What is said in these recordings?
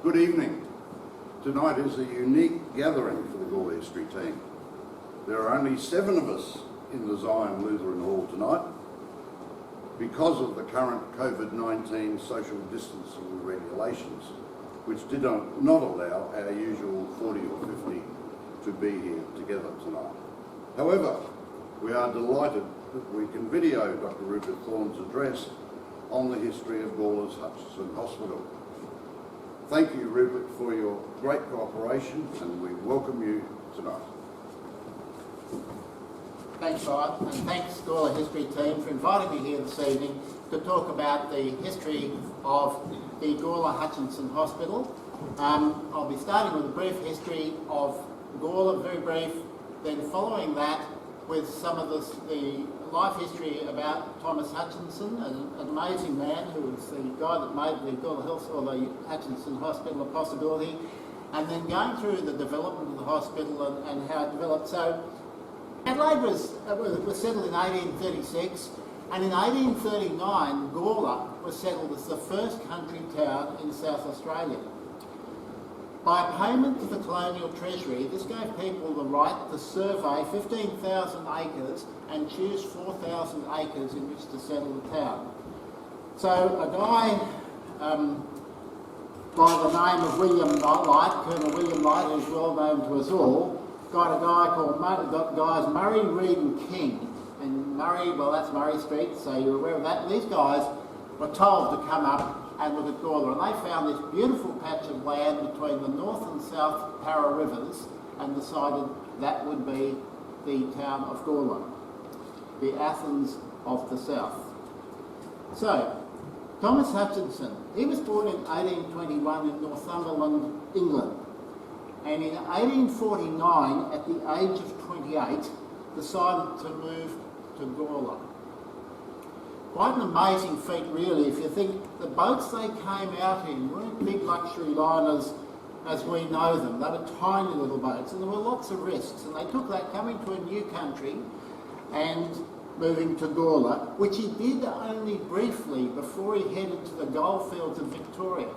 Good evening. Tonight is a unique gathering for the Gawler History team. There are only 7 of us in the Zion Lutheran Hall tonight because of the current COVID-19 social distancing regulations, which did not allow our usual 40 or 50 to be here together tonight. However, we are delighted that we can video Dr. Rupert Thorne's address on the history of Gawler's Hutchinson Hospital. Thank you, Rupert, for your great cooperation, and we welcome you tonight. Thanks, Ryan, and thanks Gawler History team for inviting me here this evening to talk about the history of the Gawler Hutchinson Hospital. I'll be starting with a brief history of Gawler, very brief, then following that with some of the life history about Thomas Hutchinson, an amazing man who was the guy that made the Gawler Health or the Hutchinson Hospital a possibility, and then going through the development of the hospital and how it developed. So Adelaide was settled in 1836, and in 1839 Gawler was settled as the first country town in South Australia. By a payment to the Colonial Treasury, this gave people the right to survey 15,000 acres and choose 4,000 acres in which to settle the town. So a guy by the name of William Light, Colonel William Light, who's well known to us all, got a guy called guys Murray, Reid and King. And Murray, well, that's Murray Street, so you're aware of that. These guys were told to come up and look at Gawler, and they found this beautiful patch of land between the North and South Para rivers and decided that would be the town of Gawler, the Athens of the South. So, Thomas Hutchinson, he was born in 1821 in Northumberland, England, and in 1849, at the age of 28, decided to move to Gawler. Quite an amazing feat, really, if you think the boats they came out in weren't big luxury liners as we know them. They were tiny little boats, and there were lots of risks. And they took that coming to a new country and moving to Gawler, which he did only briefly before he headed to the goldfields of Victoria.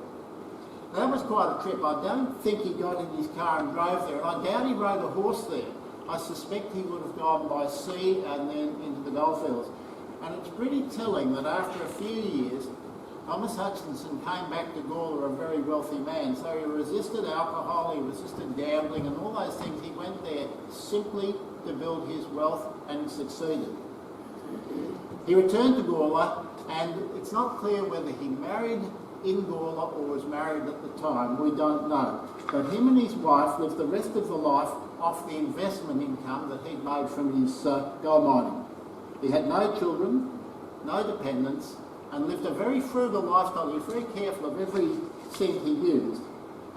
Now, that was quite a trip. I don't think he got in his car and drove there, and I doubt he rode a horse there. I suspect he would have gone by sea and then into the goldfields. And it's pretty telling that after a few years, Thomas Hutchinson came back to Gawler a very wealthy man. So he resisted alcohol, he resisted gambling and all those things. He went there simply to build his wealth, and he succeeded. He returned to Gawler, and it's not clear whether he married in Gawler or was married at the time. We don't know. But him and his wife lived the rest of the life off the investment income that he'd made from his gold mining. He had no children, no dependents, and lived a very frugal lifestyle. He was very careful of every cent he used,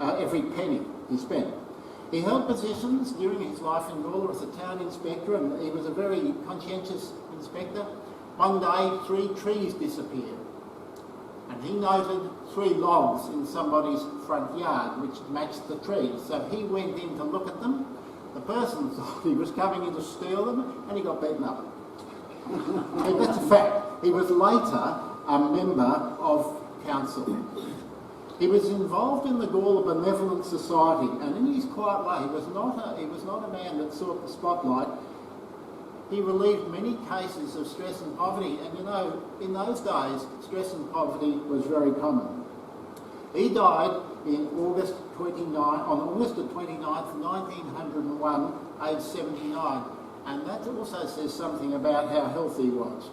every penny he spent. He held positions during his life in Gawler as a town inspector, and he was a very conscientious inspector. One day, 3 trees disappeared, and he noted 3 logs in somebody's front yard which matched the trees. So he went in to look at them. The person thought he was coming in to steal them, and he got beaten up. That's a fact. He was later a member of council. He was involved in the Gawler Benevolent Society, and in his quiet way, he was not a man that sought the spotlight. He relieved many cases of stress and poverty, and you know, in those days, stress and poverty was very common. He died on August the 29th, 1901, aged 79. And that also says something about how healthy he was.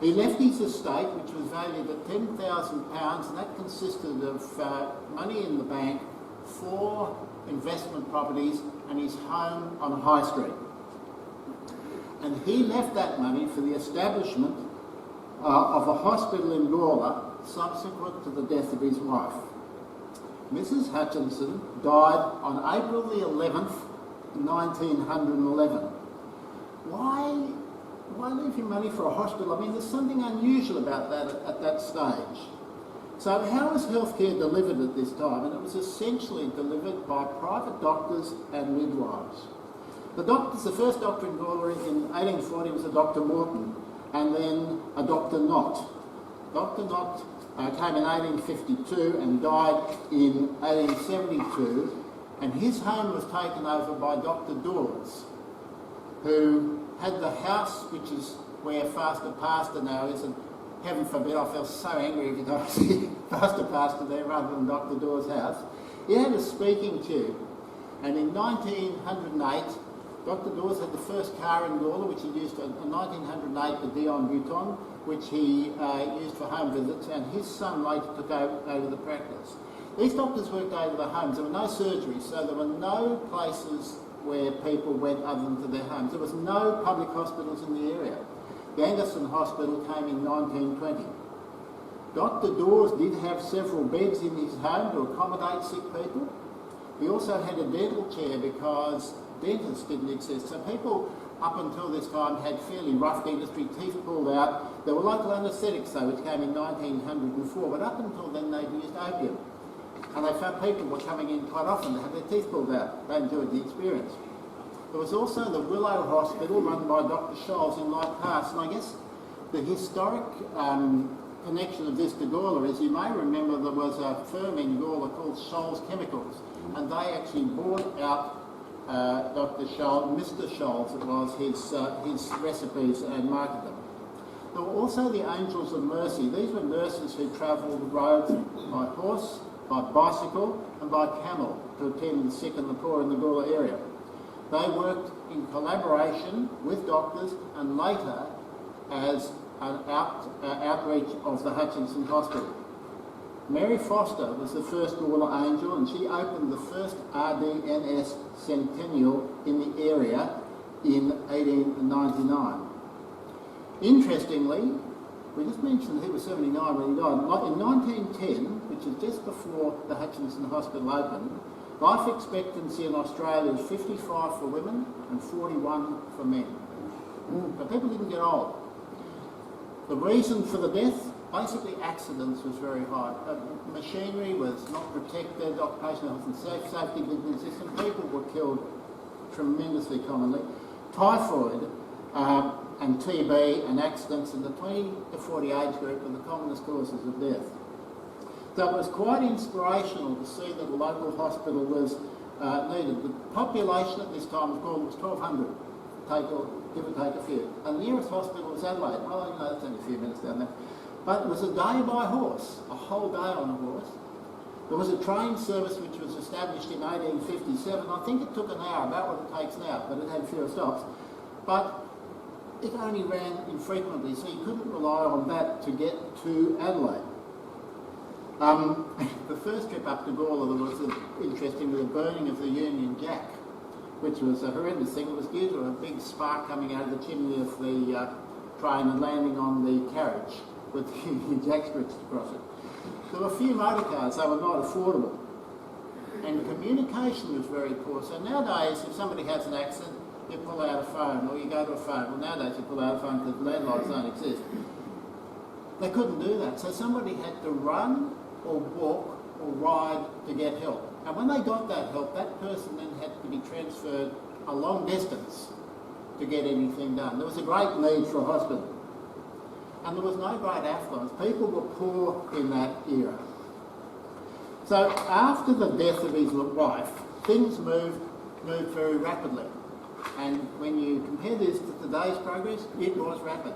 He left his estate, which was valued at £10,000, and that consisted of money in the bank, 4 investment properties, and his home on High Street. And he left that money for the establishment of a hospital in Gawler subsequent to the death of his wife. Mrs. Hutchinson died on April the 11th, 1911. Why leave your money for a hospital? I mean, there's something unusual about that at that stage. So how was healthcare delivered at this time? And it was essentially delivered by private doctors and midwives. The first doctor in Gawler in 1840 was a Dr. Morton, and then a Dr. Knott. Dr. Knott came in 1852 and died in 1872, and his home was taken over by Dr. Dawes, who had the house, which is where Faster Pastor now is, and heaven forbid, I feel so angry if I see Faster Pastor there rather than Dr. Dawes' house. He had a speaking tube, and in 1908, Dr. Dawes had the first car in Gawler, which he used in 1908, the Dion Buton, which he used for home visits, and his son later took over the practice. These doctors worked over the homes. There were no surgeries, so there were no places where people went other than to their homes. There was no public hospitals in the area. The Hutchinson Hospital came in 1920. Dr. Dawes did have several beds in his home to accommodate sick people. He also had a dental chair because dentists didn't exist. So people up until this time had fairly rough dentistry, teeth pulled out. There were local anaesthetics though, which came in 1904, but up until then they'd used opium. And they found people were coming in quite often to have their teeth pulled out. They enjoyed the experience. There was also the Willow Hospital run by Dr. Scholes in Light Pass, and I guess the historic connection of this to Gawler is, you may remember there was a firm in Gawler called Scholes Chemicals, and they actually bought out Dr. Scholes, Mr. Scholes, it was his recipes and marketed them. There were also the Angels of Mercy. These were nurses who travelled the roads by horse, by bicycle and by camel to attend the sick and the poor in the Gawler area. They worked in collaboration with doctors and later as an outreach of the Hutchinson Hospital. Mary Foster was the first Gawler Angel, and she opened the first RDNS centennial in the area in 1899. Interestingly, we just mentioned he was 79 when he died. In 1910, which is just before the Hutchinson Hospital opened, life expectancy in Australia is 55 for women and 41 for men. But people didn't get old. The reason for the death, basically accidents, was very high. Machinery was not protected, occupational health and safety didn't exist, and people were killed tremendously commonly. Typhoid and TB and accidents in the 20 to 40 age group are the commonest causes of death. So it was quite inspirational to see that a local hospital was needed. The population at this time of Gawler was 1,200, give or take a few. And the nearest hospital was Adelaide. Oh, you know, that's only a few minutes down there. But it was a day by horse, a whole day on a horse. There was a train service which was established in 1857. I think it took an hour, about what it takes now, but it had fewer stops. But it only ran infrequently, so you couldn't rely on that to get to Adelaide. The first trip up to Gawler, there was interesting with the burning of the Union Jack, which was a horrendous thing. It was due to a big spark coming out of the chimney of the train and landing on the carriage with the Union Jack stretched across it. There were few motor cars, they were not affordable. And communication was very poor. So nowadays, if somebody has an accident, you pull out a phone or you go to a phone. Well, nowadays you pull out a phone because landlines don't exist. They couldn't do that. So somebody had to run or walk or ride to get help. And when they got that help, that person then had to be transferred a long distance to get anything done. There was a great need for a hospital. And there was no great affluence. People were poor in that era. So after the death of his wife, things moved very rapidly. And when you compare this to today's progress, it was rapid.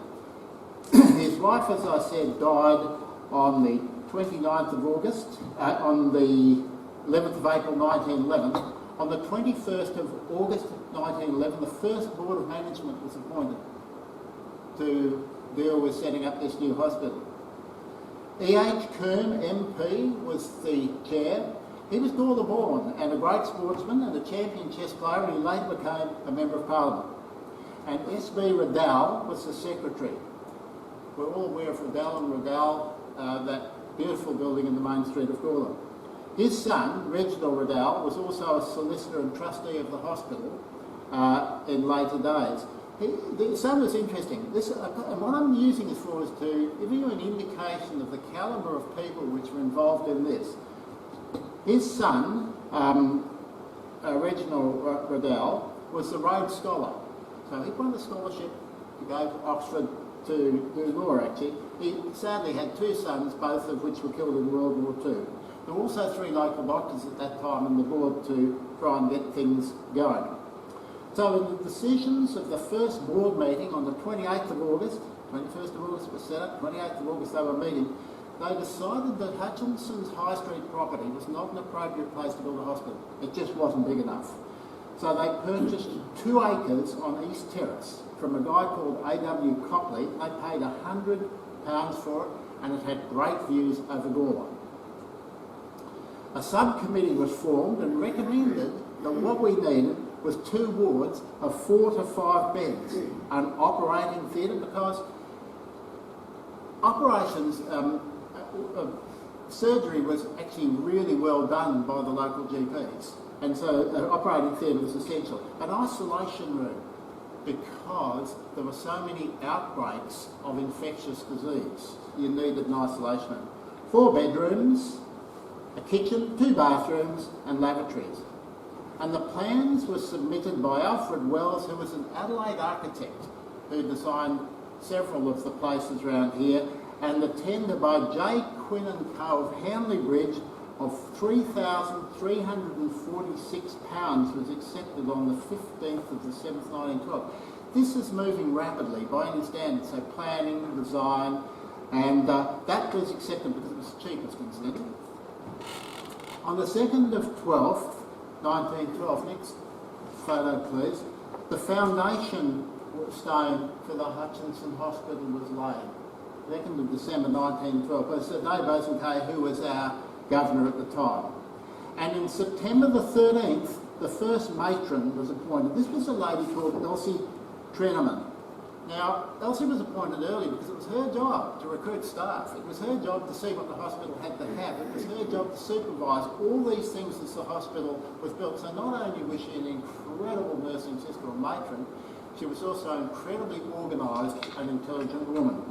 His wife, as I said, died on the 29th of August, on the 11th of April 1911. On the 21st of August 1911, the first Board of Management was appointed to deal with setting up this new hospital. E.H. Kern, MP, was the chair. He was Gawler born and a great sportsman and a champion chess player, and he later became a Member of Parliament. And S.B. Riddell was the secretary. We're all aware of Riddell and Riddell, that beautiful building in the main street of Gawler. His son, Reginald Riddell, was also a solicitor and trustee of the hospital in later days. The son was interesting. And what I'm using this for is to give you an indication of the calibre of people which were involved in this. His son, Reginald Riddell, was the Rhodes Scholar. So he won a scholarship to go to Oxford to do law actually. He sadly had 2 sons, both of which were killed in World War II. There were also 3 local doctors at that time on the board to try and get things going. So in the decisions of the first board meeting on the 28th of August, 21st of August was set up, 28th of August they were meeting, they decided that Hutchinson's High Street property was not an appropriate place to build a hospital. It just wasn't big enough. So they purchased 2 acres on East Terrace from a guy called A.W. Copley. They paid £100 for it, and it had great views over Galway. A subcommittee was formed and recommended that what we needed was 2 wards of 4 to 5 beds, an operating theatre, because operations, surgery was actually really well done by the local GPs, and so an operating theatre was essential. An isolation room, because there were so many outbreaks of infectious disease, you needed an isolation room. 4 bedrooms, a kitchen, 2 bathrooms and lavatories. And the plans were submitted by Alfred Wells, who was an Adelaide architect who designed several of the places around here, and the tender by J. Quinn and Co. of Hanley Bridge of £3,346 was accepted on the 15th of the 7th, 1912. This is moving rapidly by any standard, so planning, design, and that was accepted because it was the cheapest, incidentally. On the 2nd of 12th, 1912, next photo please, the foundation stone for the Hutchinson Hospital was laid. 2nd of December 1912, by Sir Dave Bosanquet, who was our governor at the time. And in September the 13th, the first matron was appointed. This was a lady called Elsie Treneman. Now, Elsie was appointed early because it was her job to recruit staff. It was her job to see what the hospital had to have. It was her job to supervise all these things as the hospital was built. So not only was she an incredible nursing sister or matron, she was also incredibly organised and intelligent woman.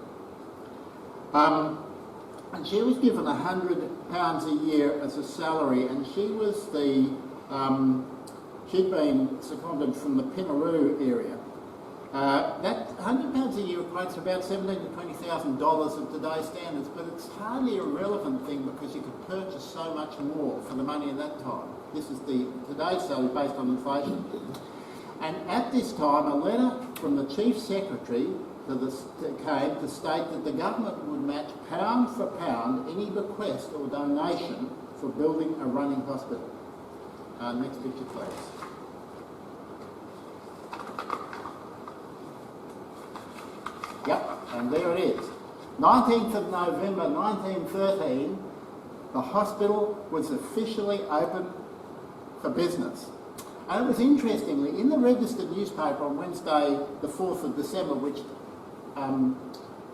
And she was given £100 a year as a salary, and she was the, she'd been seconded from the Pinaroo area. That £100 a year equates to about $17,000 to $20,000 of today's standards, but it's hardly a relevant thing because you could purchase so much more for the money at that time. This is today's salary based on inflation. And at this time, a letter from the Chief Secretary came to state that the government would match pound for pound any bequest or donation for building a running hospital. Next picture, please. Yep, and there it is. 19th of November 1913, the hospital was officially open for business. And it was interestingly, in the registered newspaper on Wednesday the 4th of December, which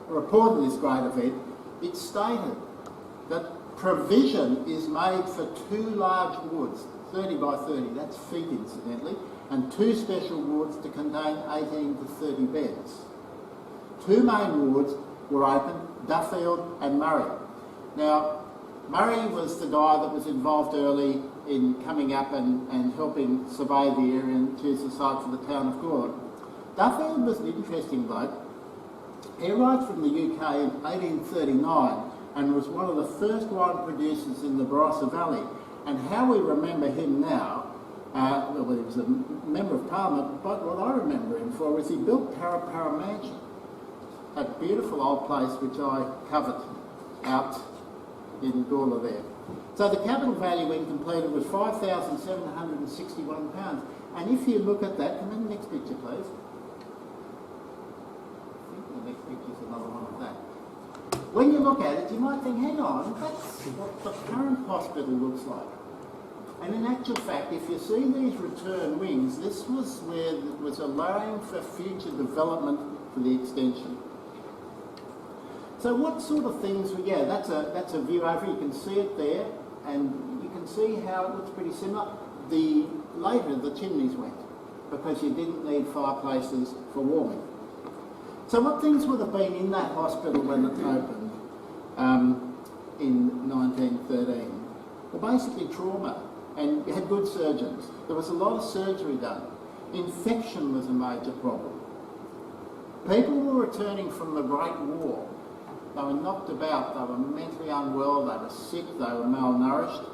reported this great event, it stated that provision is made for 2 large wards, 30 by 30, that's feet incidentally, and 2 special wards to contain 18 to 30 beds. 2 main wards were open, Duffield and Murray. Now, Murray was the guy that was involved early in coming up and helping survey the area and choose the site for the town of Gord. Duffield was an interesting bloke. He arrived from the UK in 1839 and was one of the first wine producers in the Barossa Valley. And how we remember him now, well, he was a Member of Parliament, but what I remember him for was he built Parapara Mansion, a beautiful old place which I covered out in Gawler there. So the capital value when completed was £5,761. And if you look at that, come in the next picture please. I think the next picture is another one of that. When you look at it, you might think, hang on, that's what the current hospital looks like. And in actual fact, if you see these return wings, this was where it was allowing for future development for the extension. So what sort of things, yeah, that's a view over, you can see it there, and you can see how it looks pretty similar. Later the chimneys went, because you didn't need fireplaces for warming. So what things would have been in that hospital when it opened in 1913? Well, basically trauma, and you had good surgeons. There was a lot of surgery done. Infection was a major problem. People were returning from the Great War. They were knocked about, they were mentally unwell, they were sick, they were malnourished,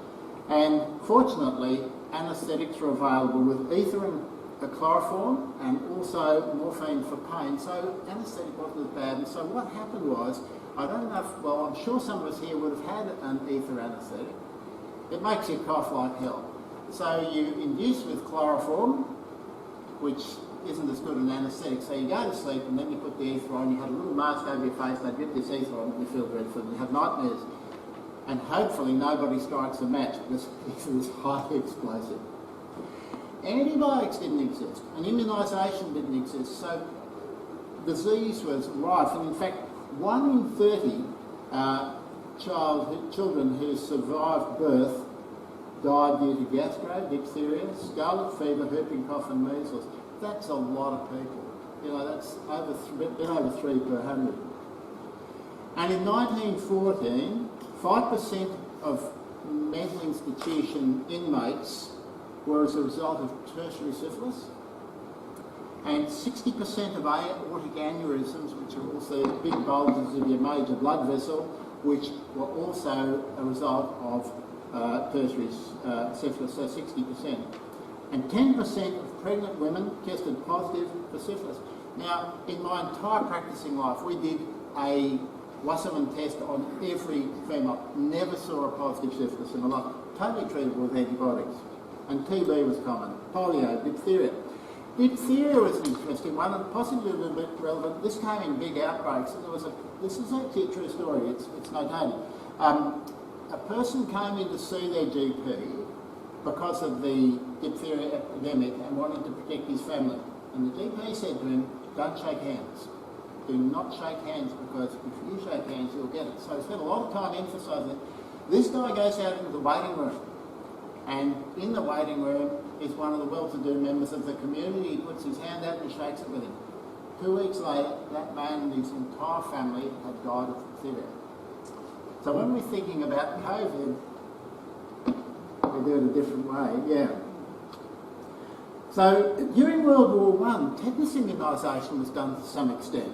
and fortunately anaesthetics were available with ether and chloroform and also morphine for pain, so anaesthetic wasn't as bad. And so what happened was, I don't know if, well, I'm sure some of us here would have had an ether anaesthetic. It makes you cough like hell. So you induce with chloroform, which isn't as good an anaesthetic. So you go to sleep and then you put the ether on, you have a little mask over your face, they get this ether on and you feel dreadful and you have nightmares. And hopefully nobody strikes a match because ether is highly explosive. Antibiotics didn't exist and immunisation didn't exist, so disease was rife. And in fact, 1 in 30 children who survived birth died due to gastro, diphtheria, scarlet fever, whooping cough and measles. That's a lot of people. You know, that's been over 3 per 100. And in 1914, 5% of mental institution inmates were as a result of tertiary syphilis, and 60% of aortic aneurysms, which are also big bulges of your major blood vessel, which were also a result of tertiary syphilis, so 60%. And 10% of pregnant women tested positive for syphilis. Now, in my entire practicing life, we did a Wasserman test on every female. Never saw a positive syphilis in my life. Totally treated with antibiotics. And TB was common. Polio, diphtheria. Diphtheria was an interesting one, and possibly a little bit relevant. This came in big outbreaks, and this is actually a true story, it's notated. A person came in to see their GP because of the diphtheria epidemic and wanted to protect his family. And the GP said to him, don't shake hands. Do not shake hands, because if you shake hands, you'll get it. So he spent a lot of time emphasising it. This guy goes out into the waiting room, and in the waiting room is one of the well-to-do members of the community. He puts his hand out and shakes it with him. 2 weeks later, that man and his entire family had died of diphtheria. So when we're thinking about COVID, we do it a different way, yeah. So during World War I, tetanus immunisation was done to some extent.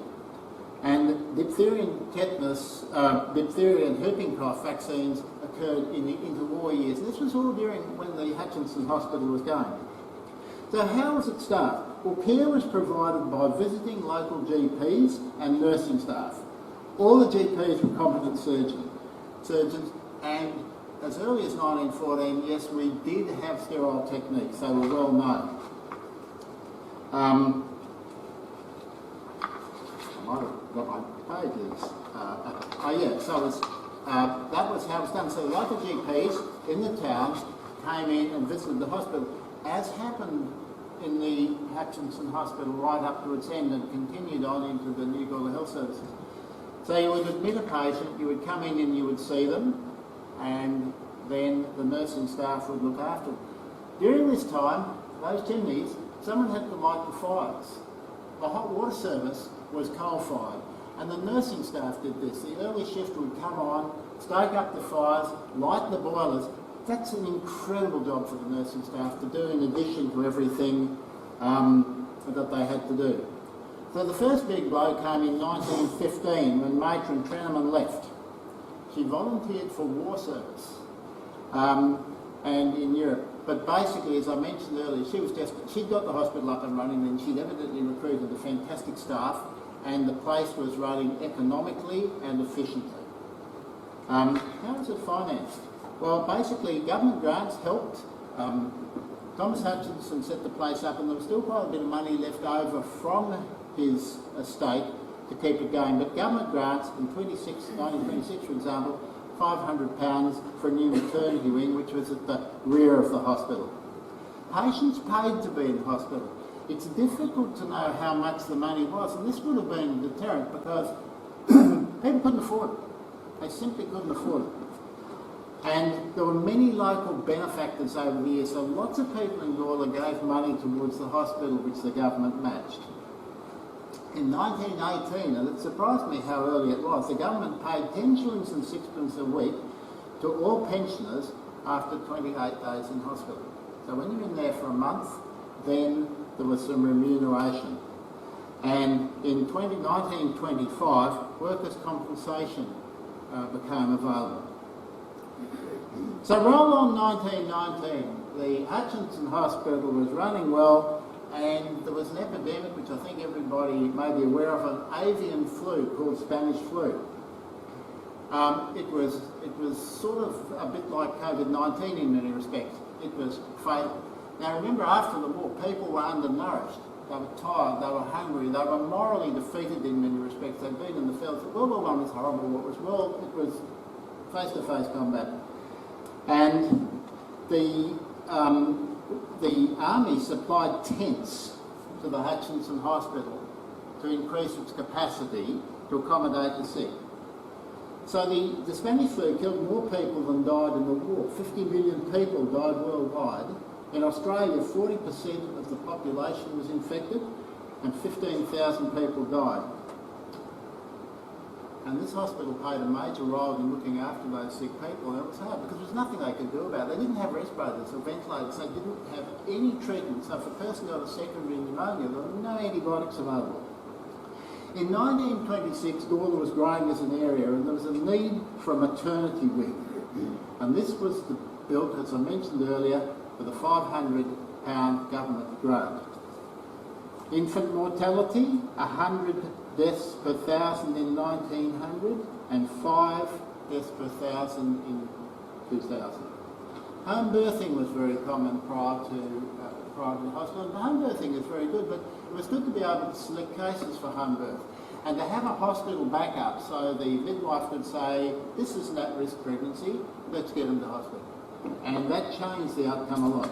And diphtheria and tetanus, diphtheria and whooping cough vaccines occurred in the interwar years. This was all during when the Hutchinson Hospital was going. So how was it staffed? Well, care was provided by visiting local GPs and nursing staff. All the GPs were competent surgeons, and as early as 1914, yes, we did have sterile techniques. They were well known. I might have got my pages. That was how it was done. So the local GPs in the town came in and visited the hospital, as happened in the Hutchinson Hospital right up to its end and continued on into the New Gawler Health Services. So you would admit a patient, you would come in and you would see them, and then the nursing staff would look after them. During this time, those chimneys, someone had to light the fires. The hot water service was coal-fired, and the nursing staff did this. The early shift would come on, stoke up the fires, light the boilers. That's an incredible job for the nursing staff to do, in addition to everything that they had to do. So the first big blow came in 1915 when Matron Treneman left. She volunteered for war service and in Europe. But basically, as I mentioned earlier, she'd got the hospital up and running, and she'd evidently recruited a fantastic staff, and the place was running economically and efficiently. How was it financed? Well, basically, government grants helped. Thomas Hutchinson set the place up, and there was still quite a bit of money left over from his estate to keep it going. But government grants in 1926, for example, £500 for a new maternity wing, which was at the rear of the hospital. Patients paid to be in hospital. It's difficult to know how much the money was, and this would have been a deterrent because people couldn't afford it. They simply couldn't afford it. And there were many local benefactors over the years, so lots of people in Gawler gave money towards the hospital, which the government matched. In 1918, and it surprised me how early it was, the government paid 10 shillings and sixpence a week to all pensioners after 28 days in hospital. So when you're in there for a month, then there was some remuneration. And in 1925, workers' compensation became available. So roll on 1919, the Hutchinson Hospital was running well, and there was an epidemic which I think everybody may be aware of, an avian flu called Spanish flu. It was sort of a bit like COVID-19 in many respects. It was fatal. Now remember, after the war, people were undernourished. They were tired, they were hungry, they were morally defeated in many respects. They'd been in the fields. World War I was horrible. It was face-to-face combat. And the army supplied tents to the Hutchinson Hospital to increase its capacity to accommodate the sick. So the Spanish flu killed more people than died in the war. 50 million people died worldwide. In Australia, 40% of the population was infected and 15,000 people died. And this hospital played a major role in looking after those sick people, and it was hard because there was nothing they could do about it. They didn't have respirators or ventilators, they didn't have any treatment. So if a person got a secondary pneumonia, there were no antibiotics available. In 1926, Gawler was growing as an area, and there was a need for a maternity wing. And this was built, as I mentioned earlier, with a £500 government grant. Infant mortality, 100 deaths per thousand in 1900 and 5 deaths per thousand in 2000. Home birthing was very common prior to the hospital. And home birthing is very good, but it was good to be able to select cases for home birth and to have a hospital backup so the midwife could say, this is an at-risk pregnancy, let's get them to hospital. And that changed the outcome a lot.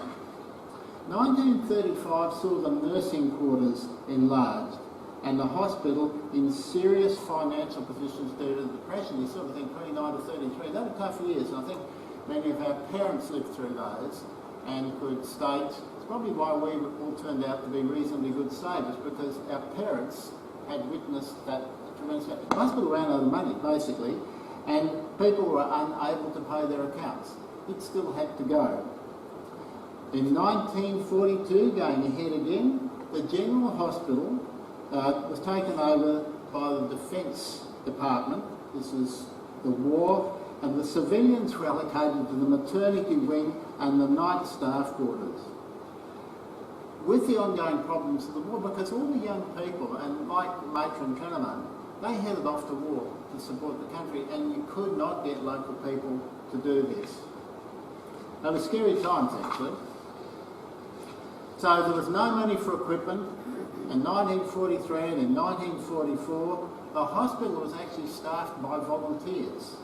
1935 saw the nursing quarters enlarged and the hospital in serious financial positions due to the depression. You sort of think 29 to 33, they were tough years, and I think many of our parents lived through those and could state, it's probably why we all turned out to be reasonably good savers, because our parents had witnessed that tremendous. The hospital ran out of money, basically, and people were unable to pay their accounts. It still had to go. In 1942, going ahead again, the General Hospital was taken over by the Defence Department. This is the war, and the civilians were allocated to the maternity wing and the night staff quarters. With the ongoing problems of the war, because all the young people, and like Matron Treneman, they headed off to war to support the country, and you could not get local people to do this. They were scary times, actually. So there was no money for equipment. In 1943 and in 1944, the hospital was actually staffed by volunteers.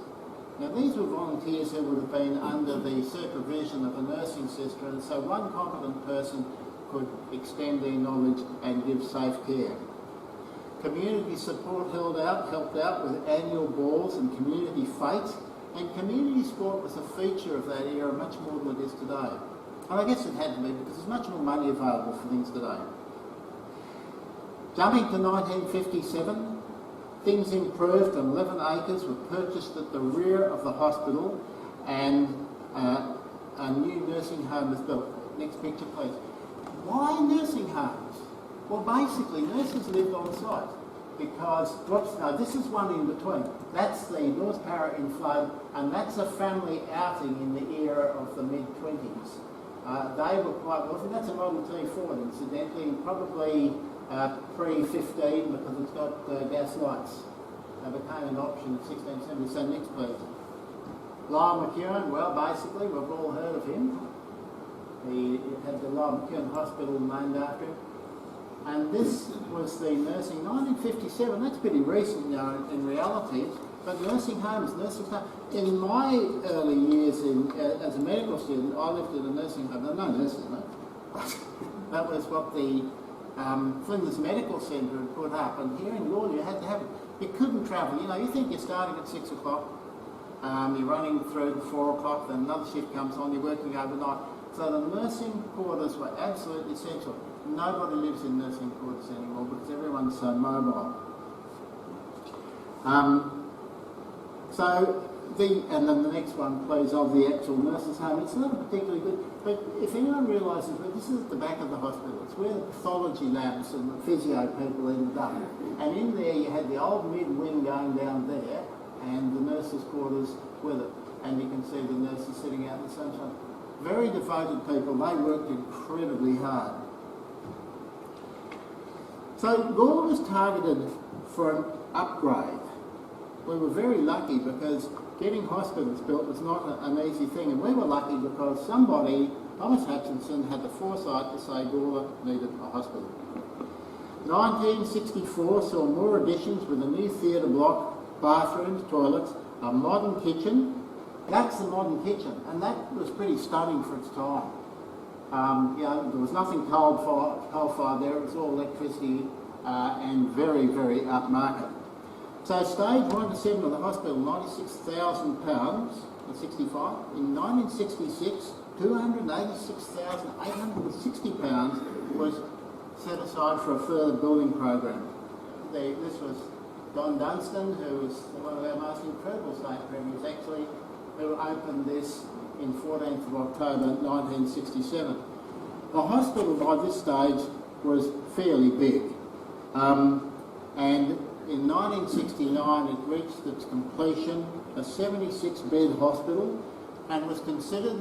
Now these were volunteers who would have been under the supervision of a nursing sister, and so one competent person could extend their knowledge and give safe care. Community support helped out with annual balls and community fete, and community sport was a feature of that era much more than it is today. And I guess it had to be because there's much more money available for things today. Jumping to 1957, things improved and 11 acres were purchased at the rear of the hospital and a new nursing home was built. Next picture, please. Why nursing homes? Well, basically, nurses lived on site because, this is one in between. That's the North Parra in flood, and that's a family outing in the era of the mid-20s. They were quite wealthy. That's a Model T Ford, incidentally, probably pre-15 because it's got gas lights. They became an option in 1670. So next, please. Lyle McEwen, well, basically, we've all heard of him. He had the Lyle McEwen Hospital named after him. And this was the nursing, 1957, that's pretty recent now in reality, but nursing homes. In my early years as a medical student, I lived in a nursing home. There were no nurses, no. That was what the Flinders Medical Centre had put up, and here in Gawler you had to have it. You couldn't travel, you think you're starting at 6 o'clock, you're running through to 4 o'clock, then another shift comes on, you're working overnight. So the nursing quarters were absolutely essential. Nobody lives in nursing quarters anymore because everyone's so mobile. So and then the next one, please, of the actual nurses' home. It's not particularly good, but if anyone realises that this is at the back of the hospital, it's where the pathology labs and the physio people ended up. And in there you had the old mid-wing going down there, and the nurses' quarters with it. And you can see the nurses sitting out in the sunshine. Very devoted people. They worked incredibly hard. So Gawler was targeted for an upgrade. We were very lucky because getting hospitals built was not an easy thing, and we were lucky because somebody, Thomas Hutchinson, had the foresight to say Gawler needed a hospital. 1964 saw more additions with a new theatre block, bathrooms, toilets, a modern kitchen. That's the modern kitchen, and that was pretty stunning for its time. There was nothing coal-fired there, it was all electricity and very, very upmarket. So stage 1 to 7 of the hospital, £96,000 in 65. In 1966, £286,860 was set aside for a further building program. This was Don Dunstan, who was one of our most incredible state premiers actually, who opened this in 14th of October 1967. The hospital by this stage was fairly big, and in 1969 it reached its completion, a 76-bed hospital, and was considered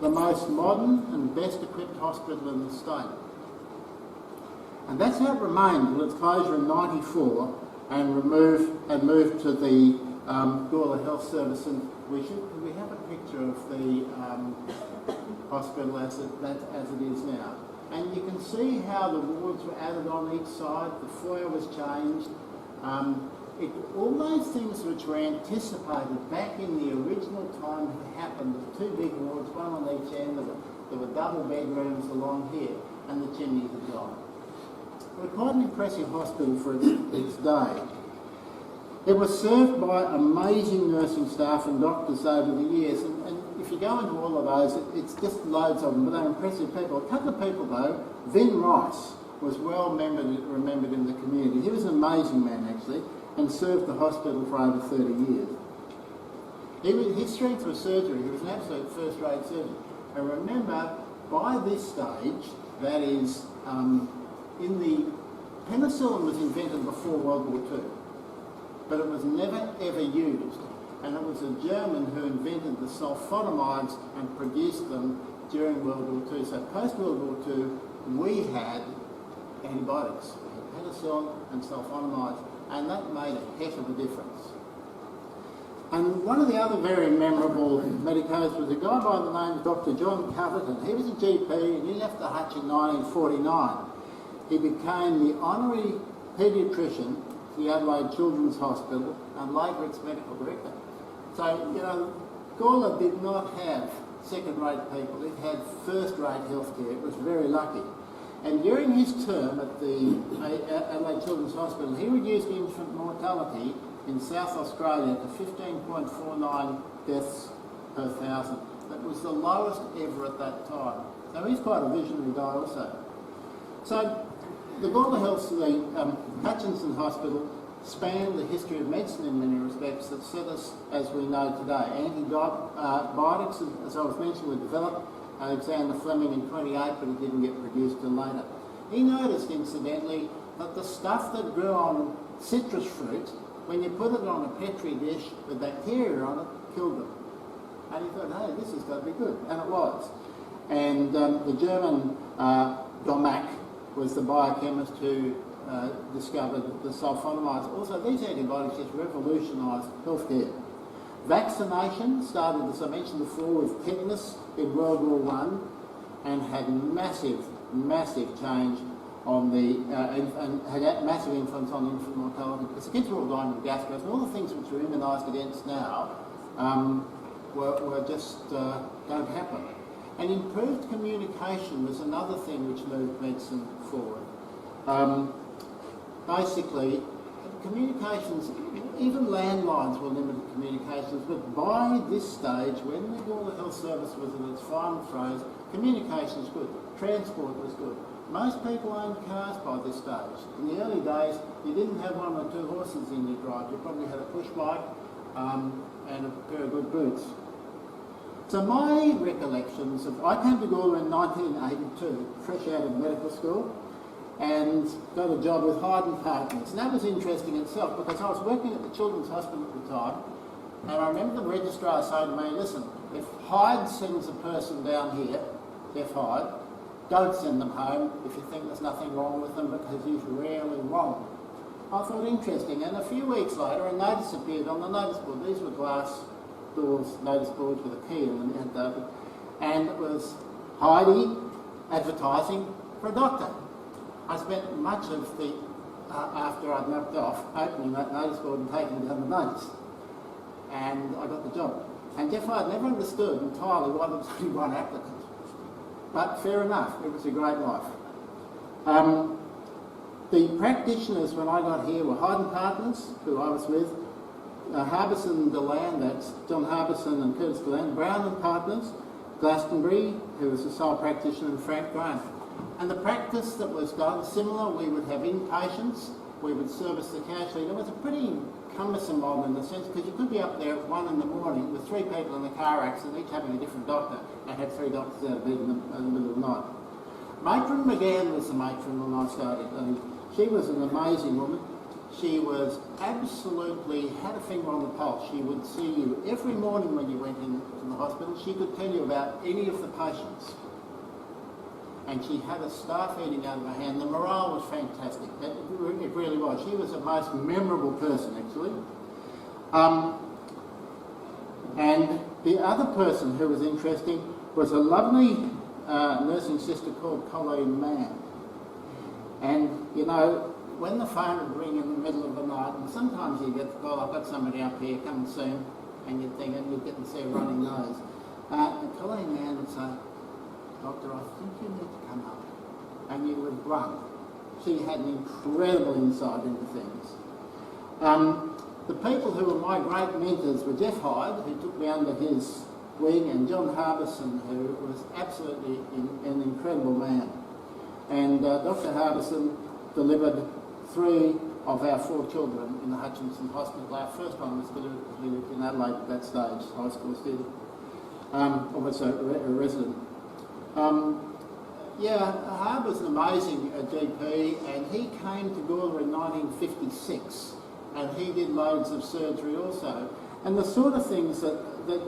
the most modern and best equipped hospital in the state. And that's how it remained until its closure in 94 and moved to the Gawler Health Service. And we have a picture of the hospital as it is now. And you can see how the wards were added on each side, the foyer was changed. All those things which were anticipated back in the original time had happened. There were 2 big wards, one on each end. There were double bedrooms along here, and the chimneys had gone. It was quite an impressive hospital for its day. It was served by amazing nursing staff and doctors over the years, and if you go into all of those, it's just loads of them, but they're impressive people. A couple of people though, Vin Rice was well remembered in the community. He was an amazing man actually, and served the hospital for over 30 years. His strength was surgery. He was an absolute first-rate surgeon. And remember, by this stage, that is, penicillin was invented before World War II, but it was never ever used. And it was a German who invented the sulfonamides and produced them during World War II. So post-World War II, we had antibiotics. We had penicillin and sulfonamides, and that made a heck of a difference. And one of the other very memorable medicos was a guy by the name of Dr. John Coverton. He was a GP and he left the Hutch in 1949. He became the honorary paediatrician for the Adelaide Children's Hospital and later its medical director. So, Gawler did not have second-rate people. It had first-rate healthcare. It was very lucky. And during his term at the Adelaide Children's Hospital, he reduced infant mortality in South Australia to 15.49 deaths per 1,000. That was the lowest ever at that time. So he's quite a visionary guy also. So the Gawler Hutchinson Hospital spanned the history of medicine in many respects that set us as we know today. Antibiotics, as I was mentioning, were developed. Alexander Fleming in 28, but it didn't get produced till later. He noticed, incidentally, that the stuff that grew on citrus fruit, when you put it on a petri dish with bacteria on it, killed them. And he thought, hey, this has got to be good. And it was. And the German Domack was the biochemist who discovered the sulfonamides. Also, these antibiotics just revolutionised healthcare. Vaccination started, as I mentioned before, with tetanus in World War I and had massive change on and had a massive influence on infant mortality, because the kids were all dying of gastros, and all the things which we're immunised against now were just don't happen. And improved communication was another thing which moved medicine forward. Basically, communications, even landlines were limited communications, but by this stage, when the Gawler Health Service was in its final throes, communication was good, transport was good. Most people owned cars by this stage. In the early days, you didn't have 1 or 2 horses in your drive, you probably had a push bike, and a pair of good boots. So my recollections of, I came to Gawler in 1982, fresh out of medical school, and got a job with Hyde & Partners. And that was interesting in itself because I was working at the Children's Hospital at the time, and I remember the registrar saying to me, listen, if Hyde sends a person down here, Jeff Hyde, don't send them home if you think there's nothing wrong with them because he's rarely wrong. I thought interesting, and a few weeks later a notice appeared on the notice board. These were glass doors, notice boards with a key in them, and it was Heidi advertising for a doctor. I spent much of the, after I'd knocked off, opening that notice board and taking down the notice. And I got the job. And Jeff Hyde never understood entirely why there was only one applicant. But fair enough, it was a great life. The practitioners when I got here were Hyde & Partners, who I was with, Harbison DeLand, that's John Harbison and Curtis DeLand, Brown & Partners, Glastonbury, who was the sole practitioner, and Frank Graham. And the practice that was done, similar, we would have inpatients, we would service the casualty. It was a pretty cumbersome model in the sense, because you could be up there at 1 in the morning with 3 people in a car accident, each having a different doctor, and had 3 doctors out of bed in the middle of the night. Matron McGann was the matron when I started, and she was an amazing woman. She was absolutely, had a finger on the pulse. She would see you every morning when you went into the hospital. She could tell you about any of the patients. And she had a staff eating out of her hand. The morale was fantastic. It really was. She was the most memorable person, actually. And the other person who was interesting was a lovely nursing sister called Colleen Mann. And, you know, when the phone would ring in the middle of the night, and sometimes you get the call, I've got somebody up here, come and see him, and you'd think, and you'd get to see a runny nose. And Colleen Mann would say, Doctor, I think you need to come up. And you would run. She had an incredible insight into things. The people who were my great mentors were Jeff Hyde, who took me under his wing, and John Harbison, who was absolutely an incredible man. And Dr. Harbison delivered 3 of our 4 children in the Hutchinson Hospital. Our first one was delivered because we lived in Adelaide at that stage, high school student, or was a resident. Harb was an amazing GP, and he came to Gawler in 1956, and he did loads of surgery also. And the sort of things that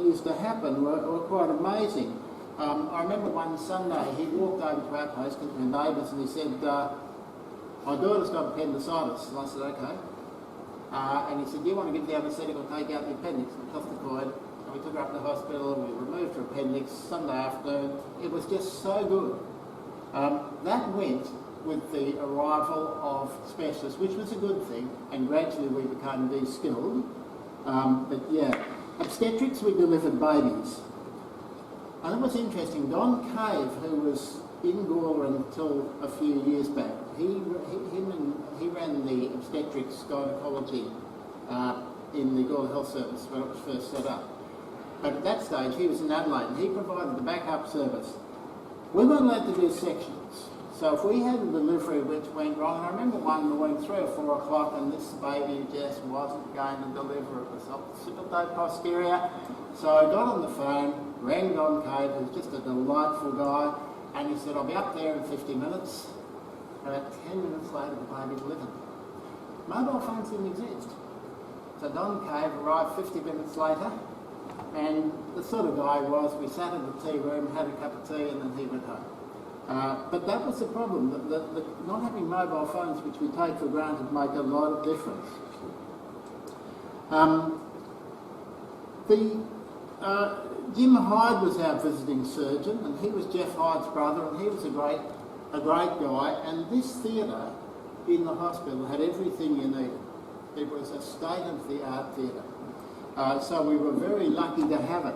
used to happen were quite amazing. I remember one Sunday he walked over to our place, because we were neighbours, and he said, my daughter's got appendicitis. And I said, okay. And he said, do you want to give the anaesthetic or take out the appendix? We tossed the cord, and we took her up to the hospital, we removed her appendix Sunday afternoon. It was just so good. That went with the arrival of specialists, which was a good thing, and gradually we became de-skilled. But yeah, obstetrics, we delivered babies. And it was interesting, Don Cave, who was in Gawler until a few years back, he ran the obstetrics gynecology in the Gawler Health Service when it was first set up. But at that stage, he was in Adelaide, and he provided the backup service. We weren't allowed to do sections. So if we had a delivery which went wrong, and I remember one morning, 3 or 4 o'clock, and this baby just wasn't going to deliver. It was occipital posterior. So I got on the phone, rang Don Cave, who's just a delightful guy, and he said, I'll be up there in 50 minutes. About 10 minutes later, the baby delivered. Mobile phones didn't exist. So Don Cave arrived 50 minutes later, and the sort of guy was, we sat in the tea room, had a cup of tea, and then he went home. But that was the problem, that not having mobile phones, which we take for granted, make a lot of difference. Jim Hyde was our visiting surgeon, and he was Jeff Hyde's brother, and he was a great guy. And this theatre in the hospital had everything you needed. It was a state-of-the-art theatre. So we were very lucky to have it.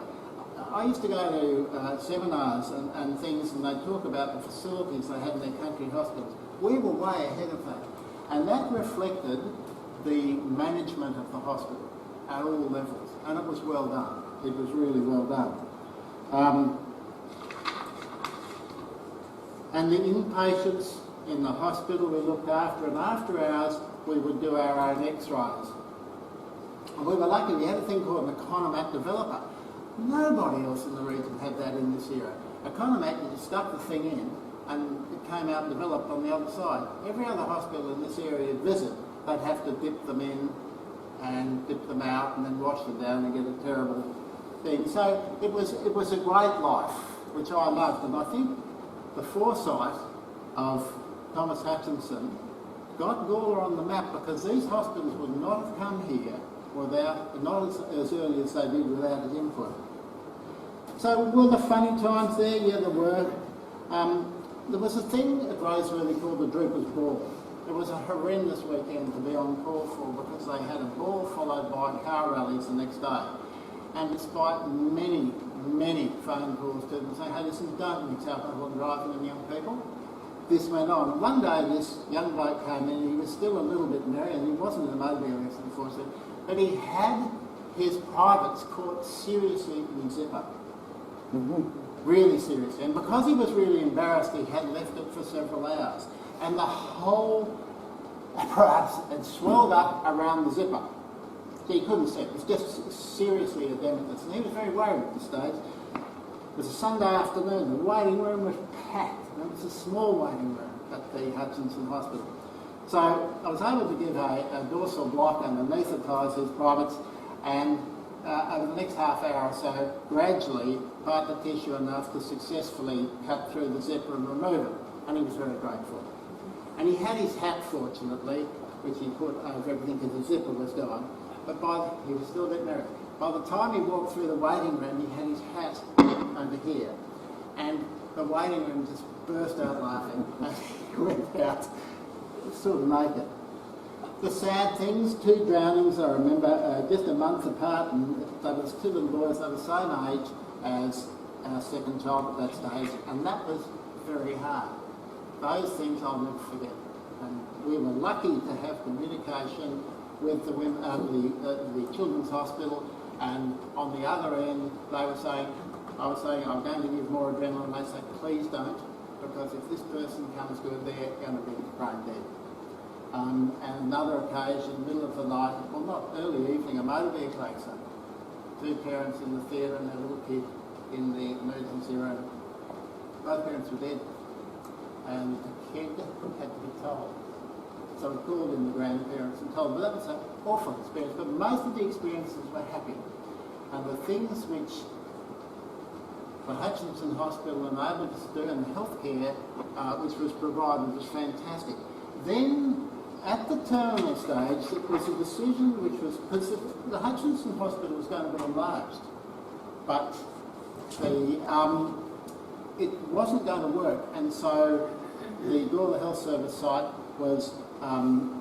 I used to go to seminars and things, and they'd talk about the facilities they had in their country hospitals. We were way ahead of that. And that reflected the management of the hospital at all levels. And it was well done. It was really well done. And the inpatients in the hospital we looked after, and after hours we would do our own x-rays. And we were lucky, we had a thing called an Economat developer. Nobody else in the region had that in this era. Economat, you just stuck the thing in and it came out and developed on the other side. Every other hospital in this area you'd visit, they'd have to dip them in and dip them out and then wash them down and get a terrible thing. So it was a great life, which I loved, and I think the foresight of Thomas Hutchinson got Gawler on the map, because these hospitals would not have come here without, not as early as they did without his input. So were there funny times there? Yeah, there were. There was a thing at Roseworthy called the Droopers Ball. It was a horrendous weekend to be on call for, because they had a ball followed by car rallies the next day. And despite many, many phone calls to them saying, hey, listen, don't mix alcohol driving and young people, this went on. And one day this young bloke came in, he was still a little bit merry, and he wasn't in a mobile accident, unfortunately, but he had his privates caught seriously in zipper. Really seriously. And because he was really embarrassed, he had left it for several hours. And the whole apparatus had swelled up around the zipper. So he couldn't see it. It was just seriously edematous. And he was very worried at this stage. It was a Sunday afternoon. The waiting room was packed. And it was a small waiting room at the Hutchinson Hospital. So I was able to give a dorsal block and anaesthetise his privates, and over the next half hour or so, gradually part the tissue enough to successfully cut through the zipper and remove it. And he was very grateful. And he had his hat, fortunately, which he put over everything because the zipper was gone. But he was still a bit merry. By the time he walked through the waiting room, he had his hat over here. And the waiting room just burst out laughing. And he went out sort of naked. The sad things, 2 drownings, I remember, just a month apart, and they were 2 little boys, they were the same age as our second child at that stage, and that was very hard. Those things I'll never forget. And we were lucky to have communication with the Children's Hospital, and on the other end, they were saying, I was saying, I'm going to give more adrenaline, and they say, please don't, because if this person comes good, they're going to be brain dead. And another occasion, middle of the night, well not early evening, a motor vehicle accident. 2 parents in the theatre and their little kid in the emergency room. Both parents were dead. And the kid had to be told. So we called in the grandparents and told them. That was an awful experience, but most of the experiences were happy. And the things which the Hutchinson Hospital enabled us to do, and the healthcare which was provided, was fantastic. Then, at the terminal stage, it was a decision which was, because the Hutchinson Hospital was going to be enlarged, but it wasn't going to work, and so the Gawler Health Service site was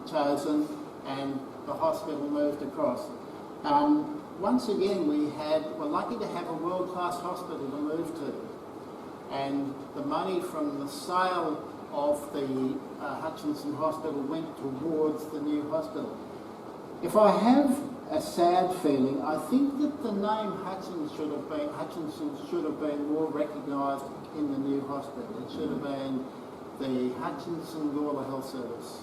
chosen and the hospital moved across. Once again, we're lucky to have a world-class hospital to move to, and the money from the sale of the Hutchinson Hospital went towards the new hospital. If I have a sad feeling, I think that the name Hutchinson should have been more recognised in the new hospital. It should have been the Hutchinson Gawler Health Service.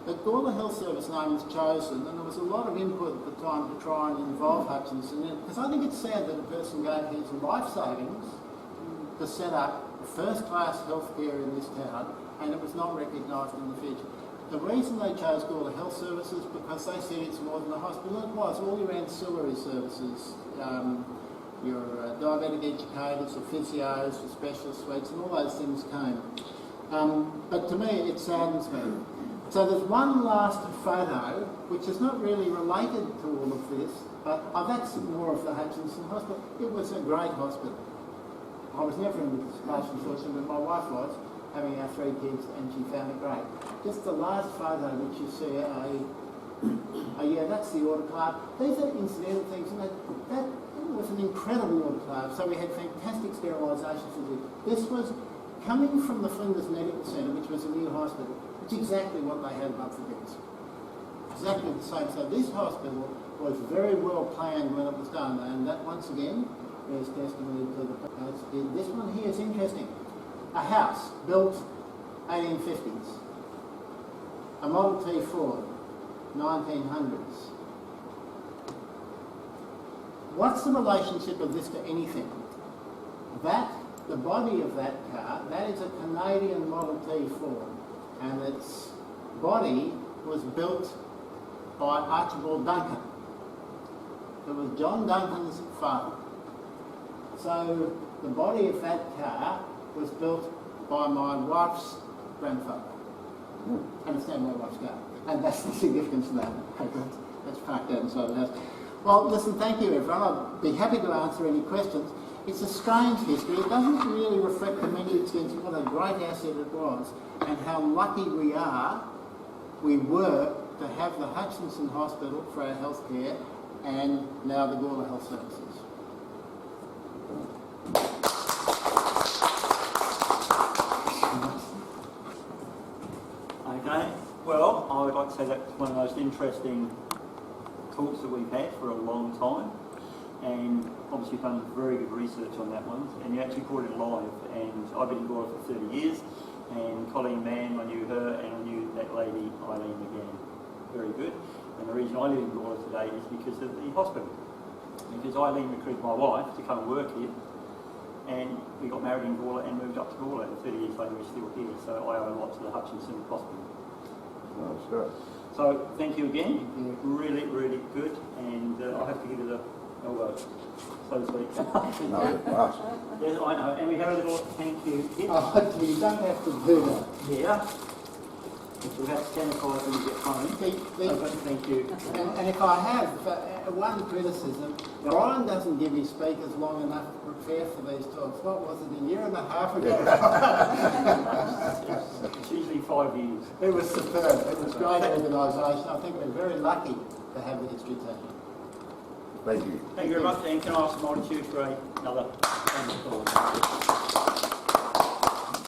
The Gawler Health Service name was chosen, and there was a lot of input at the time to try and involve Hutchinson in it, because I think it's sad that a person gave his life savings to set up first-class healthcare in this town, and it was not recognised in the future. The reason they chose Gawler Health Services because they said it's more than a hospital. It was all your ancillary services, your diabetic educators, your physios, your specialist suites, and all those things came. But to me, it saddens me. So there's one last photo, which is not really related to all of this, but that's more of the Hutchinson Hospital. It was a great hospital. I was never in the participation fortune, but my wife was, having our 3 kids, and she found it great. Just the last photo which you see, yeah, that's the autoclave. These are incidental things, and that was an incredible autoclave. So we had fantastic sterilisation. This was coming from the Flinders Medical Centre, which was a new hospital. It's exactly what they had above the beds. Exactly the same. So this hospital was very well planned when it was done, and that once again is testimony to the. This one here is interesting. A house built 1850s, a Model T Ford, 1900s. what's the relationship of this to anything? That, the body of that car, that is a Canadian Model T Ford, and its body was built by Archibald Duncan, who was John Duncan's father. So the body of that car was built by my wife's grandfather. Understand where my wife's going? And that's the significance of that. That's parked outside the house. Well, listen, thank you everyone. I'll be happy to answer any questions. It's a strange history. It doesn't really reflect to many extents what a great asset it was and how lucky we were to have the Hutchinson Hospital for our health care and now the Gawler Health Services. Okay, well, I would like to say that's one of the most interesting talks that we've had for a long time, and obviously done very good research on that one, and you actually caught it live, and I've been in Gawler for 30 years, and Colleen Mann, I knew her, and I knew that lady, Eileen McGann, very good, and the reason I live in Gawler today is because of the hospital, because Eileen recruited my wife to come and work here, and we got married in Gawler and moved up to Gawler, and 30 years later we're still here, so I owe a lot to the Hutchinson Hospital. That's good. So thank you again, really, really good, and I'll have to give it a vote, so to speak. No, that's Yes, I know, and we have a little thank you hit. Oh, you don't have to do that. Yeah. Which we'll have to sanitize when we get home. But thank you. And if I have one criticism, Brian doesn't give his speakers long enough to prepare for these talks. What was it, a year and a half ago? It's usually 5 years. It was superb. It was great organisation. I think we're very lucky to have the history team. Thank you. Thank you very much, and can I ask the multitude for another round of applause?